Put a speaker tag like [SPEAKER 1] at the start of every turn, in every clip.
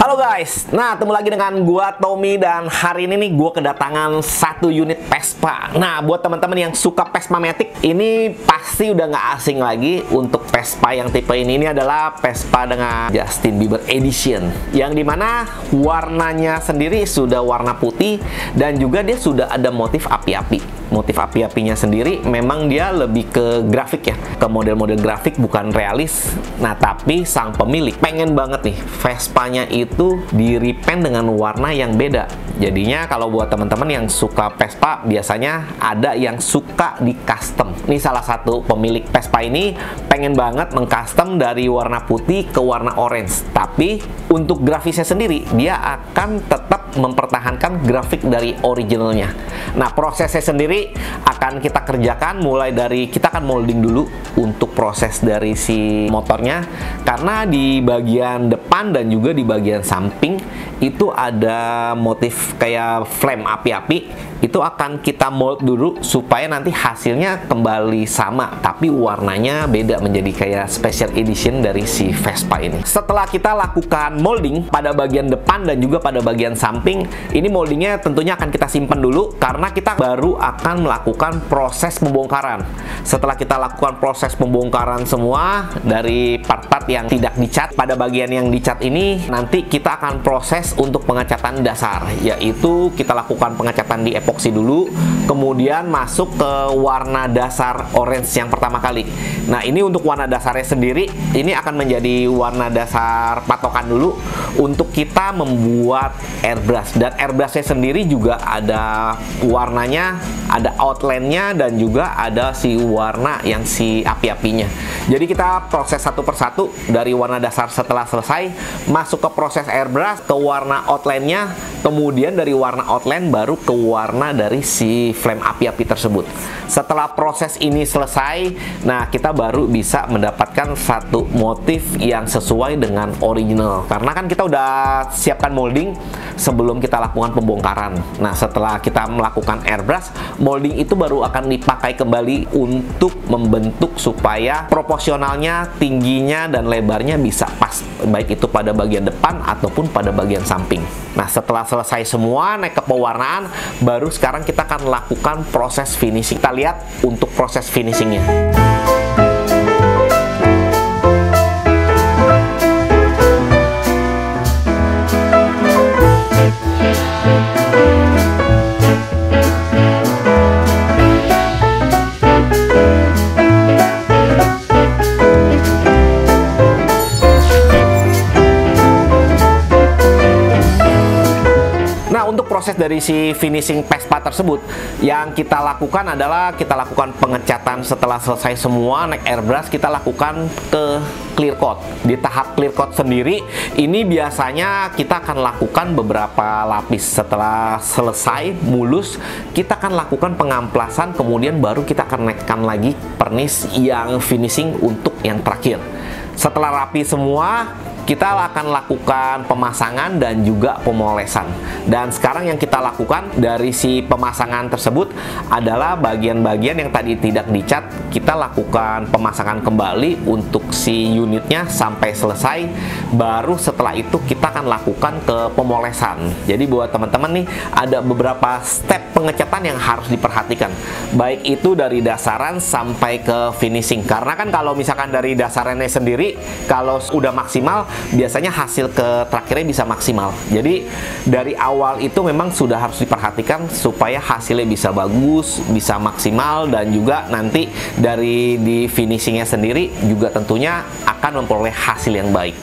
[SPEAKER 1] Halo guys, nah ketemu lagi dengan gua Tommy dan hari ini nih gua kedatangan satu unit Vespa. Nah buat teman-teman yang suka Vespa Matic, ini pasti udah nggak asing lagi untuk Vespa yang tipe ini. Ini adalah Vespa dengan Justin Bieber Edition, yang dimana warnanya sendiri sudah warna putih dan juga dia sudah ada motif api-api. Motif api-apinya sendiri memang dia lebih ke grafik ya, ke model-model grafik bukan realis. Nah tapi sang pemilik pengen banget nih Vespanya itu di repaint dengan warna yang beda. Jadinya kalau buat teman-teman yang suka Vespa, biasanya ada yang suka di custom. Ini salah satu pemilik Vespa ini pengen banget mengcustom dari warna putih ke warna orange. Tapi untuk grafisnya sendiri dia akan tetap mempertahankan grafik dari originalnya. Nah prosesnya sendiri akan kita kerjakan mulai dari kita akan molding dulu untuk proses dari si motornya, karena di bagian depan dan juga di bagian samping itu ada motif kayak flame api-api. Itu akan kita mold dulu supaya nanti hasilnya kembali sama tapi warnanya beda, menjadi kayak special edition dari si Vespa ini. Setelah kita lakukan molding pada bagian depan dan juga pada bagian samping, ini moldingnya tentunya akan kita simpan dulu karena kita baru akan melakukan proses pembongkaran. Setelah kita lakukan proses pembongkaran semua dari part-part yang tidak dicat, pada bagian yang dicat ini nanti kita akan proses untuk pengecatan dasar, yaitu kita lakukan pengecatan di epoxy dulu, kemudian masuk ke warna dasar orange yang pertama kali. Nah ini untuk warna dasarnya sendiri, ini akan menjadi warna dasar patokan dulu untuk kita membuat airbrush. Dan airbrushnya sendiri juga ada warnanya, ada outline-nya, dan juga ada si warna yang si api-apinya. Jadi kita proses satu persatu dari warna dasar. Setelah selesai, masuk ke proses airbrush, ke warna outline-nya, kemudian dari warna outline baru ke warna dari si flame api-api tersebut. Setelah proses ini selesai, nah kita baru bisa mendapatkan satu motif yang sesuai dengan original. Karena kan kita udah siapkan molding sebelum kita lakukan pembongkaran. Nah setelah kita melakukan airbrush, molding itu baru akan dipakai kembali untuk membentuk supaya proporsionalnya, tingginya dan lebarnya bisa pas, baik itu pada bagian depan ataupun pada bagian samping. Nah setelah selesai semua naik ke pewarnaan, baru sekarang kita akan lakukan proses finishing. Kita lihat untuk proses finishingnya. Untuk proses dari si finishing Vespa tersebut, yang kita lakukan adalah kita lakukan pengecatan. Setelah selesai semua naik airbrush, kita lakukan ke clear coat. Di tahap clear coat sendiri, ini biasanya kita akan lakukan beberapa lapis. Setelah selesai mulus, kita akan lakukan pengamplasan, kemudian baru kita akan naikkan lagi pernis yang finishing untuk yang terakhir. Setelah rapi semua, kita akan lakukan pemasangan dan juga pemolesan. Dan sekarang yang kita lakukan dari si pemasangan tersebut adalah bagian-bagian yang tadi tidak dicat, kita lakukan pemasangan kembali untuk si unitnya sampai selesai. Baru setelah itu kita akan lakukan ke pemolesan. Jadi buat teman-teman nih, ada beberapa step pengecatan yang harus diperhatikan, baik itu dari dasaran sampai ke finishing. Karena kan kalau misalkan dari dasarannya sendiri, kalau udah maksimal, biasanya hasil ke terakhirnya bisa maksimal. Jadi dari awal itu memang sudah harus diperhatikan supaya hasilnya bisa bagus, bisa maksimal, dan juga nanti dari di finishingnya sendiri juga tentunya akan memperoleh hasil yang baik.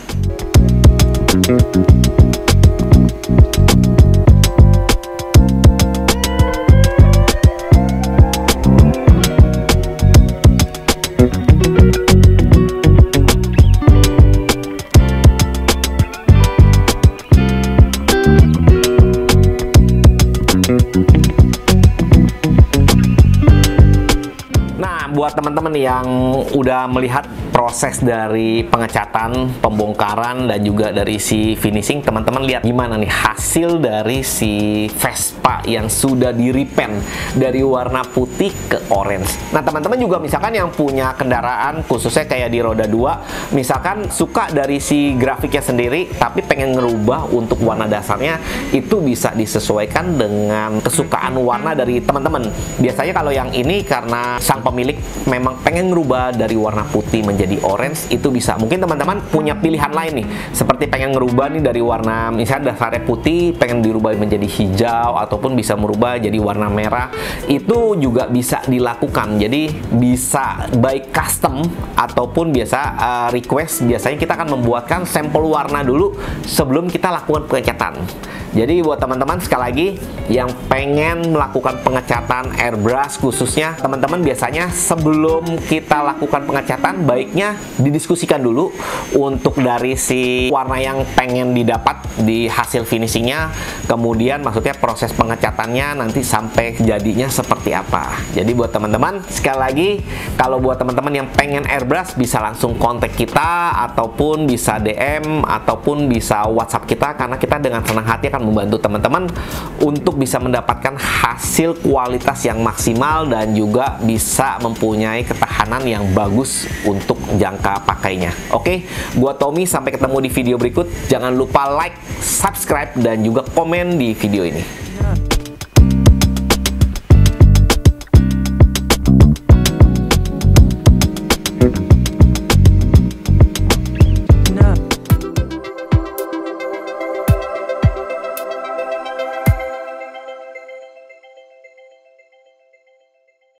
[SPEAKER 1] Buat teman-teman yang udah melihat proses dari pengecatan, pembongkaran, dan juga dari si finishing, teman-teman lihat gimana nih hasil dari si Vespa Vespa yang sudah di repaint dari warna putih ke orange. Nah, teman-teman juga misalkan yang punya kendaraan khususnya kayak di roda 2, misalkan suka dari si grafiknya sendiri tapi pengen ngerubah untuk warna dasarnya, itu bisa disesuaikan dengan kesukaan warna dari teman-teman. Biasanya kalau yang ini karena sang pemilik memang pengen ngerubah dari warna putih menjadi orange, itu bisa. Mungkin teman-teman punya pilihan lain nih, seperti pengen ngerubah nih dari warna misalnya dasarnya putih pengen dirubah menjadi hijau, ataupun bisa merubah jadi warna merah, itu juga bisa dilakukan. Jadi bisa baik custom ataupun biasa request. Biasanya kita akan membuatkan sampel warna dulu sebelum kita lakukan pengecatan. Jadi buat teman-teman sekali lagi yang pengen melakukan pengecatan airbrush khususnya, teman-teman biasanya sebelum kita lakukan pengecatan baiknya didiskusikan dulu untuk dari si warna yang pengen didapat di hasil finishingnya, kemudian maksudnya proses pengecatannya nanti sampai jadinya seperti apa. Jadi buat teman-teman sekali lagi, kalau buat teman-teman yang pengen airbrush bisa langsung kontak kita, ataupun bisa DM, ataupun bisa WhatsApp kita, karena kita dengan senang hati akan membantu teman-teman untuk bisa mendapatkan hasil kualitas yang maksimal dan juga bisa mempunyai ketahanan yang bagus untuk jangka pakainya. Oke, gua Tommy, sampai ketemu di video berikut. Jangan lupa like, subscribe, dan juga komen di video ini.